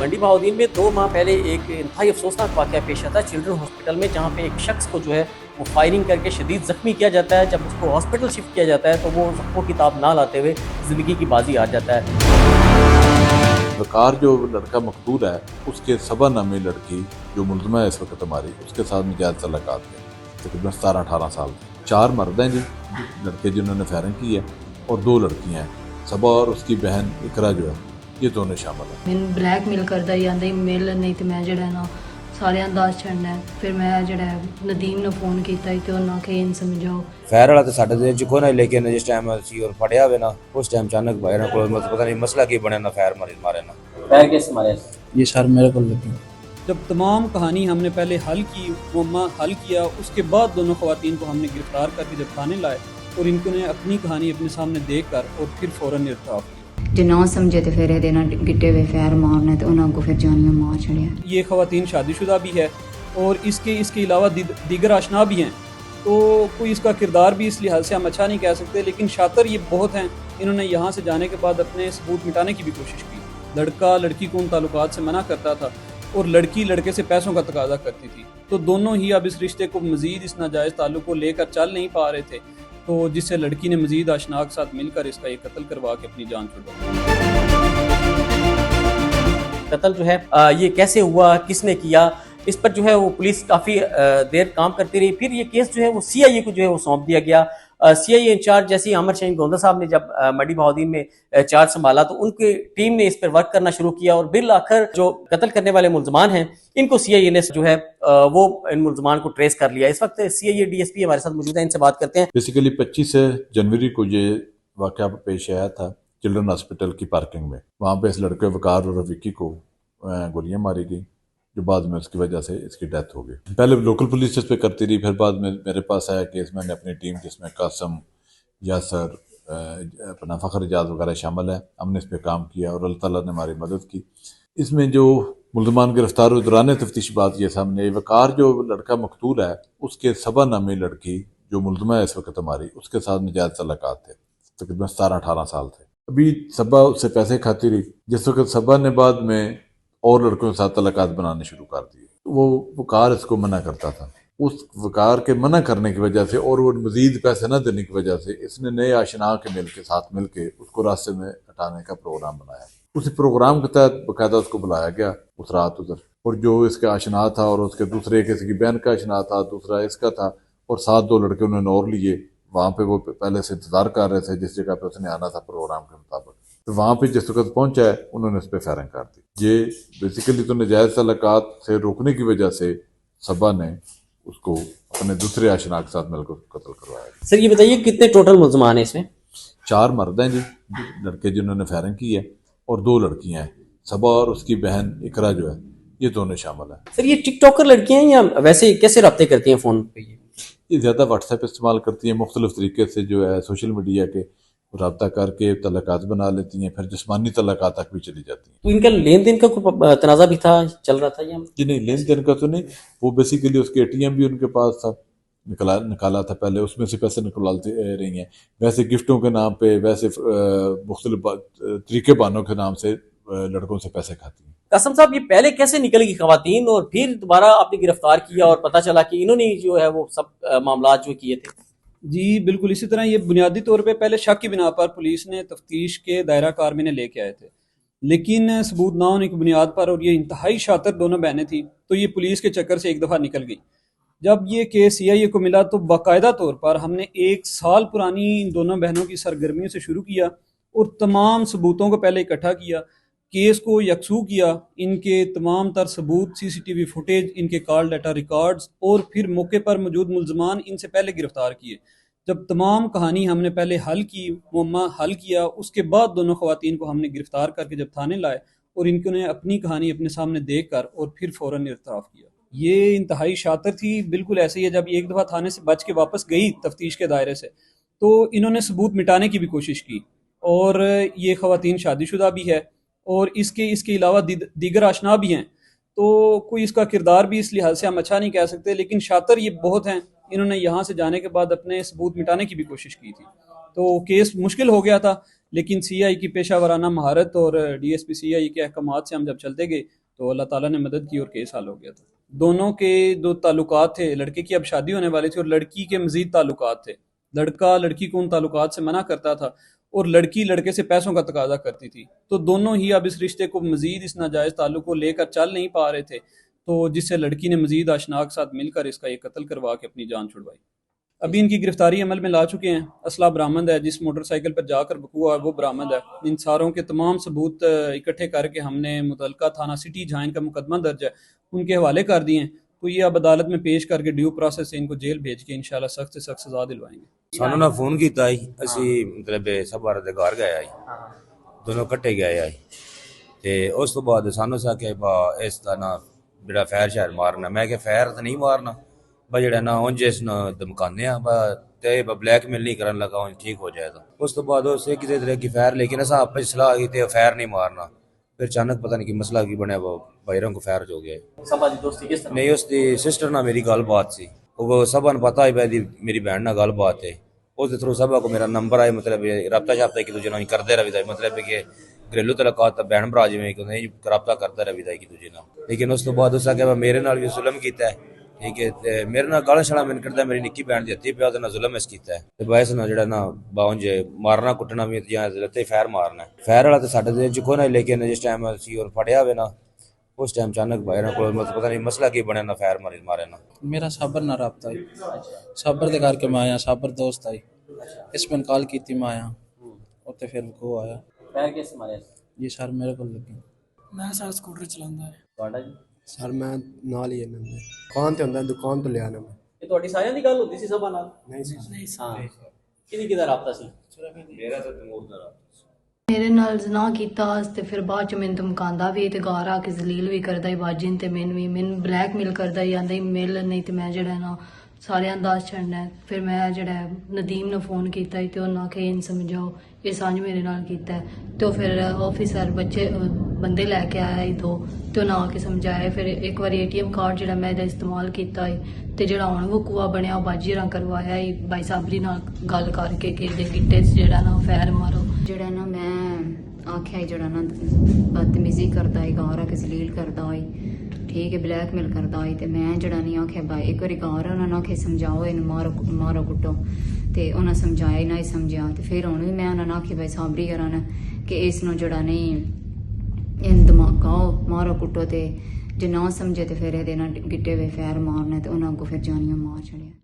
मंडी बहाउद्दीन में 2 माह पहले एक इंतहाई अफसोसनाक वाक़या पेश आता है चिल्ड्रन हॉस्पिटल में, जहाँ पे एक शख्स को जो है वो फायरिंग करके शदीद ज़ख्मी किया जाता है। जब उसको हॉस्पिटल शिफ्ट किया जाता है तो वो ज़ख्मों की ताब ना लाते हुए ज़िंदगी की बाजी हार जाता है। वकार जो लड़का मकतूल है उसके सबा नामी लड़की जो मुलज़मा है इस वक्त हमारी, उसके साथ मुजाहिद तल्लुकात थे, तकरीबन 17-18 साल। 4 मर्द हैं जी लड़के जिन्होंने फायरिंग की है और 2 लड़कियाँ हैं, सबा और उसकी बहन इकरा जो है, ये दोनों शामिल हैं। मैंने ब्लैकमेल करदा ही आंदा मेल नहीं तो मैं जड़ा ना सारे अंदाज छड़ना है। फिर मैं जड़ा नदीम ने फोन किया तो ना कि इन समझाओ फायर वाला तो साढ़े दिन चुको ना, लेकिन जिस टाइम असी और फड़िया हुए ना उस टाइम अचानक भाई ना कोई पता नहीं मसला की बने ना फायर मारे ना पैर कैसे मारे? ये सर मेरे को लगी। जब तमाम कहानी हमने पहले हल की, मुअम्मा हल किया, उसके बाद दोनों ख़वातीन को हमने गिरफ्तार करके जब थाने लाए और इनको ने अपनी कहानी अपने सामने देख कर और फिर फ़ौरन इर्ताफ़ किया। जो ना समझे तो फिर देना गिट्टे हुए फैर मारना तो उन्होंने को फिर जानियां मार छड़िया। ये ख़वातीन शादीशुदा भी है और इसके अलावा दीगर आशना भी हैं, तो कोई इसका किरदार भी इस लिहाज से हम अच्छा नहीं कह सकते, लेकिन शातिर ये बहुत हैं। इन्होंने यहाँ से जाने के बाद अपने सबूत मिटाने की भी कोशिश की। लड़का लड़की को उन ताल्लुकात से मना करता था और लड़की लड़के से पैसों का तकाजा करती थी, तो दोनों ही अब इस रिश्ते को मज़ीद इस नाजायज़ ताल्लुक को लेकर चल नहीं पा रहे थे, तो जिससे लड़की ने मज़ीद आशना के साथ मिलकर इसका ये कत्ल करवा के अपनी जान छुड़वाई। कत्ल जो है ये कैसे हुआ, किसने किया, इस पर जो है वो पुलिस काफ़ी देर काम करती रही। फिर ये केस जो है वो सीआईए को जो है वो सौंप दिया गया। सीआईए इंचार्ज जैसे अमर शहीन गोंदा साहब ने जब मंडी बहाउद्दीन में चार्ज संभाला तो उनकी टीम ने इस पर वर्क करना शुरू किया और बिल आखिर जो कत्ल करने वाले मुलजमान हैं इनको सीआईए ने जो है वो इन मुलजमान को ट्रेस कर लिया। इस वक्त सीआईए डीएसपी हमारे साथ मौजूद है, इनसे बात करते हैं। बेसिकली 25 जनवरी को ये वाक़या पेश आया था चिल्ड्रन हॉस्पिटल की पार्किंग में। वहाँ पे इस लड़के वकार और रफीकी को गोलियां मारी गई, जो बाद में उसकी वजह से इसकी डेथ हो गई। पहले लोकल पुलिस इस पे करती रही, फिर बाद में मेरे पास आया केस, मैंने अपनी टीम जिसमें कासम, यासर, अपना फ़खर इजाज़ वगैरह शामिल है, हमने इस पे काम किया और अल्लाह ताला ने हमारी मदद की। इसमें जो मुलज़मान गिरफ्तार हुए दौरान तफ्तीश बात ये सामने, वकार जो लड़का मकतूल है उसके सबा नामी लड़की जो मुलज़मा है इस वक्त हमारी, उसके साथ मुजाहिद तल्लुकात थे, तकरीबन 17-18 साल थे। अभी सबा उससे पैसे खाती रही, जिस वक्त सबा ने बाद में और लड़कों के साथ तल्लुकात बनाने शुरू कर दिए, वो वकार इसको मना करता था। उस वकार के मना करने की वजह से और वो मज़ीद पैसे न देने की वजह से इसने नए आशना के साथ मिल के उसको रास्ते में हटाने का प्रोग्राम बनाया। उस प्रोग्राम के तहत बाकायदा उसको बुलाया गया उस रात उधर, और जो इसका आशना था और उसके दूसरे किसी की बहन का आशना था, दूसरा इसका था, और 7 लड़के उन्होंने और लिए। वहाँ पे वो पहले से इंतज़ार कर रहे थे जिस जगह पे उसने आना था प्रोग्राम के मुताबिक। तो वहाँ पे जिस वक्त पहुँचा है उन्होंने उस पर फायरिंग कर दी। ये बेसिकली तो नाजायज़ तल्लुकात से रोकने की वजह से सबा ने उसको अपने दूसरे आशना के साथ मिलकर कत्ल करवाया। सर ये बताइए कितने टोटल मुलजमान हैं इसमें? 4 मर्द हैं जी लड़के जिन्होंने फायरिंग की है और 2 लड़कियाँ हैं, सबा और उसकी बहन इकरा जो है, ये दोनों शामिल हैं। सर ये टिकटॉकर लड़कियां हैं या वैसे कैसे रब्ते करती हैं फ़ोन पे? ये ज़्यादा व्हाट्सएप इस्तेमाल करती हैं, मुख्तलिफ तरीके से जो है सोशल मीडिया के रब्ता करके तल्लुकात बना लेती हैं, फिर जिस्मानी तल्लुकात तक भी चली जाती हैं। तो इनका लेन देन का कोई तनाज़ा भी था, चल रहा था या? जी नहीं, लेन देन का तो नहीं, वो बेसिकली उसके ATM भी उनके पास था, निकाला था पहले, उसमें से पैसे निकालते रही हैं। वैसे गिफ्टों के नाम पे, वैसे मुख्तलिफ तरीके बहानों के नाम से लड़कों से पैसे खाती हैं। कासम साहब ये पहले कैसे निकल गई खवातीन और फिर दोबारा आपने गिरफ्तार किया और पता चला कि इन्होंने जो है वो सब मामला जो किए थे? जी बिल्कुल इसी तरह। ये बुनियादी तौर पे पहले शक की बिना पर पुलिस ने तफ्तीश के दायरा कार में लेके आए थे, लेकिन सबूत ना होने की बुनियाद पर, और ये इंतहाई शातिर दोनों बहनें थी, तो ये पुलिस के चक्कर से एक दफ़ा निकल गई। जब ये केस सीआईए को मिला तो बाकायदा तौर पर हमने 1 साल पुरानी इन दोनों बहनों की सरगर्मियों से शुरू किया और तमाम सबूतों को पहले इकट्ठा किया, केस को यकसू किया, इनके तमाम तर सबूत, CCTV फुटेज, इनके कॉल डाटा रिकॉर्ड्स, और फिर मौके पर मौजूद मुलजमान इनसे पहले गिरफ्तार किए। जब तमाम कहानी हमने पहले हल की, मुअम्मा हल किया, उसके बाद दोनों ख़वातीन को हमने गिरफ्तार करके जब थाने लाए और इनको ने अपनी कहानी अपने सामने देख कर और फिर फ़ौरन इर्ताफ़ किया। ये इंतहाई शातिर थी, बिल्कुल ऐसे ही है। जब एक दफ़ा थाने से बच के वापस गई तफ्तीश के दायरे से, तो इन्होंने सबूत मिटाने की भी कोशिश की, और ये ख़वातीन शादीशुदा भी है और इसके अलावा दीगर आशना भी हैं, तो कोई इसका किरदार भी इस लिहाज से हम अच्छा नहीं कह सकते, लेकिन शातिर ये बहुत हैं। इन्होंने यहाँ से जाने के बाद अपने सबूत मिटाने की भी कोशिश की थी, तो केस मुश्किल हो गया था, लेकिन सीआई की पेशा वराना महारत और डीएसपी सीआई के अहकामात से हम जब चलते गए तो अल्लाह ताला ने मदद की और केस हल हो गया था। दोनों के दो ताल्लुकात थे, लड़के की अब शादी होने वाली थी और लड़की के मजीद ताल्लुकात थे। लड़का लड़की को उन ताल्लुकात से मना करता था और लड़की लड़के से पैसों का तकाजा करती थी। तो दोनों ही अब इस रिश्ते को मजीद इस नाजायज़ ताल्लुक को लेकर चल नहीं पा रहे थे, तो जिससे लड़की ने मजीद आशना के साथ मिलकर इसका ये कत्ल करवा के अपनी जान छुड़वाई। अभी इनकी गिरफ्तारी अमल में ला चुके हैं। असला बरामद है, जिस मोटरसाइकिल पर जाकर बकुआ है वो बरामद है। इन सारों के तमाम सबूत इकट्ठे करके हमने मुतलका थाना सिटी जहाँ इनका मुकदमा दर्ज है उनके हवाले कर दिए हैं। तो ये अब अदालत में पेश करके ड्यू प्रोसेस से इनको जेल भेज के इंशाल्लाह सख्त से सख्त सजा दिलवाएंगे। ਸਾਨੂੰ ਨਾ ਫੋਨ ਕੀਤਾ ਸੀ, ਅਸੀਂ ਮਤਲਬ ਸਭਾਰ ਦੇ ਘਰ ਗਏ ਆਈ, ਦੋਨੋਂ ਇਕੱਠੇ ਗਏ ਆਈ ਤੇ ਉਸ ਤੋਂ ਬਾਅਦ ਸਾਨੂੰ ਸਾ ਕਿ ਬਾ ਇਸ ਦਾ ਨਾ ਜਿਹੜਾ ਫੈਰ ਸ਼ਹਿਰ ਮਾਰਨਾ, ਮੈਂ ਕਿ ਫੈਰ ਤਾਂ ਨਹੀਂ ਮਾਰਨਾ ਬਾ ਜਿਹੜਾ ਨਾ ਉਂਝ ਇਸ ਨੂੰ ਧਮਕਾਉਂਦੇ ਆ ਬਾ ਤੇ ਬਲੈਕਮੇਲ ਨਹੀਂ ਕਰਨ ਲੱਗਾ ਉਂਝ ਠੀਕ ਹੋ ਜਾਏਗਾ। ਉਸ ਤੋਂ ਬਾਅਦ ਉਸੇ ਕਿਸੇ ਤਰ੍ਹਾਂ की ਫੈਰ लेकिन असा आपस सलाह की ते फैर नहीं मारना। फिर अचानक पता नहीं कि मसला की बनया, वो भाईरों को फैर हो गया। सबा दी दोस्ती किस तरह? नहीं उसकी सिस्टर ना मेरी गलबात सी, वो सबा ने पता ही भाई मेरी बहन ना गलबात है, उसके थ्रू सबा को मेरा नंबर आया, मतलब रबता शाबता एक दूजे करते रही, मतलब कि घरेलू तलकात भैन भरा जिमें नहीं रबता करता रही एक दूजे ना। लेकिन उस तो बाद उस आगे मेरे नाल भी जुल्म किया है, ठीक है, मेरे नाल गाला छड़ा मैंने करता, मेरी निक्की बहन दी हत्ती पिया जुल्म इस किया है। बस ना जो ना बाउंज मारना कुटना भी या लत्ते फैर मारना, फैर वाला तो साढ़े दिल च कोई ना। लेकिन जिस टाइम असी और फड़िया हुए ना उस टाइम अचानक भाई को पता नहीं मसला की बनया ना, फैर मारे ना। मेरा साबर ना रबता है, साबर दे करके मैं आया, साबर दोस्त आई, इस पर कॉल की थी मैं आया और फिर वो आया। पैर कैसे मारे? जी सर मेरे को लगी। मैं सर स्कूटर चलाता है ਤੁਹਾਡਾ ਜੀ? ਸਰ ਮੈਂ ਨਾਲ ਹੀ ਇਹਨਾਂ ਦੇ ਦੁਕਾਨ ਤੇ ਹੁੰਦਾ, ਦੁਕਾਨ ਤੋਂ ਲਿਆ ਨਾ ਮੈਂ। ਇਹ ਤੁਹਾਡੀ ਸਾਰਿਆਂ ਦੀ ਗੱਲ ਹੁੰਦੀ ਸੀ ਸਭਾ ਨਾਲ? ਨਹੀਂ ਸਰ नहीं ਹਾਂ। ਕਿਹਦੀ ਕਿਹਦਾ ਰਾਬਤਾ ਸੀ? मेरा तो तमूर दा ਮੇਰੇ ਨਾਲ ਜ਼ਨਾ ਕੀਤਾ ਤੇ ਫਿਰ ਬਾਅਦ ਚ ਮੈਨੂੰ ਧਮਕਾਉਂਦਾ ਵੀ ਤੇ ਘਰ ਆ ਕੇ ਜ਼ਲੀਲ ਵੀ ਕਰਦਾ ਹੀ ਬਾਜਿਨ ਤੇ ਮੈਨੂੰ ਬਲੈਕਮੇਲ ਕਰਦਾ ਹੀ, ਆਂਦਾ ਹੀ ਮਿਲ ਨਹੀਂ ਤੇ ਮੈਂ ਜਿਹੜਾ ਨਾ ਸਾਰਿਆਂ ਦਾ ਛੱਡਣਾ ਹੈ। ਫਿਰ ਮੈਂ ਜਿਹੜਾ ਨਦੀਮ ਨੂੰ ਫੋਨ ਕੀਤਾ ਤੇ ਉਹਨਾਂ ਕਿ ਇਹਨ ਸਮਝਾਓ ਇਹ ਸਾਂਝ ਮੇਰੇ ਨਾਲ ਕੀਤਾ ਹੈ। ਤੇ ਉਹ ਫਿਰ ਆਫੀਸਰ ਬੰਦੇ ਲੈ ਕੇ ਆਇਆ ਹੀ ਦੋ ਤੇ ਉਹਨਾਂ ਆ ਕੇ ਸਮਝਾਇਆ। ਫਿਰ ਇੱਕ ਵਾਰੀ ਏਟੀਐਮ ਕਾਰਡ ਜਿਹੜਾ ਮੈਂ ਇਹਦਾ ਇਸਤੇਮਾਲ ਕੀਤਾ ਹੈ ਤੇ ਜਿਹੜਾ ਹੁਣ ਵਕੂਆ ਬਣਿਆ ਉਹ ਬਾਜੀ ਰਾਂ ਕਰਵਾਇਆ ਹੀ ਬਾਈ ਸਾਬਰੀ ਨਾਲ ਗੱਲ ਕਰਕੇ ਕਿ ਇਹਦੇ ਗਿੱਟੇ 'ਚ ਜਿਹੜਾ ਨਾ ਫੈਰ ਮਾਰੋ। ਜਿਹੜਾ ਨਾ ਮੈਂ ਆਖਿਆ ਜਿਹੜਾ ਨਾ ਬਦਤਮੀਜ਼ੀ ਕਰਦਾ ਹੈ, ਗਾਰਾ ਕੇ ਜ਼ਲੀਲ ਕਰਦਾ ਹੈ, ਠੀਕ ਹੈ, ਬਲੈਕਮੇਲ ਕਰਦਾ ਹੈ। ਤੇ ਮੈਂ ਜਿਹੜਾ ਨਹੀਂ ਆਖਿਆ ਬਾਈ ਇੱਕ ਵਾਰੀ ਗਾਰ ਉਹਨਾਂ ਨੂੰ ਆਖਿਆ ਸਮਝਾਓ ਇਹਨੂੰ ਮਾਰੋ ਕੁੱਟੋ, ਤੇ ਉਹਨਾਂ ਸਮਝਾਇਆ ਹੀ ਨਹੀਂ ਸਮਝਿਆ। ਤੇ ਫਿਰ ਹੁਣ ਵੀ ਮੈਂ ਉਹਨਾਂ ਨੂੰ ਆਖਿਆ ਬਾਈ ਸਾਬਰੀ ਕਰਾਂ ਕਿ ਇਸ ਨੂੰ ਜਿਹੜਾ ਨਹੀਂ ਇਹਨੂੰ ਧਮਕਾਓ ਮਾਰੋ ਕੁੱਟੋ, ਤੇ ਜੇ ਨਾ ਸਮਝੇ ਤੇ ਫਿਰ ਇਹਦੇ ਨਾਲ ਗਿੱਟੇ ਵੇ ਫੈਰ ਮਾਰਨਾ ਤੇ ਉਹਨਾਂ ਅੱਗੋਂ ਫਿਰ ਜਾਨੀਆਂ ਮਾਰ ਛੜਿਆ।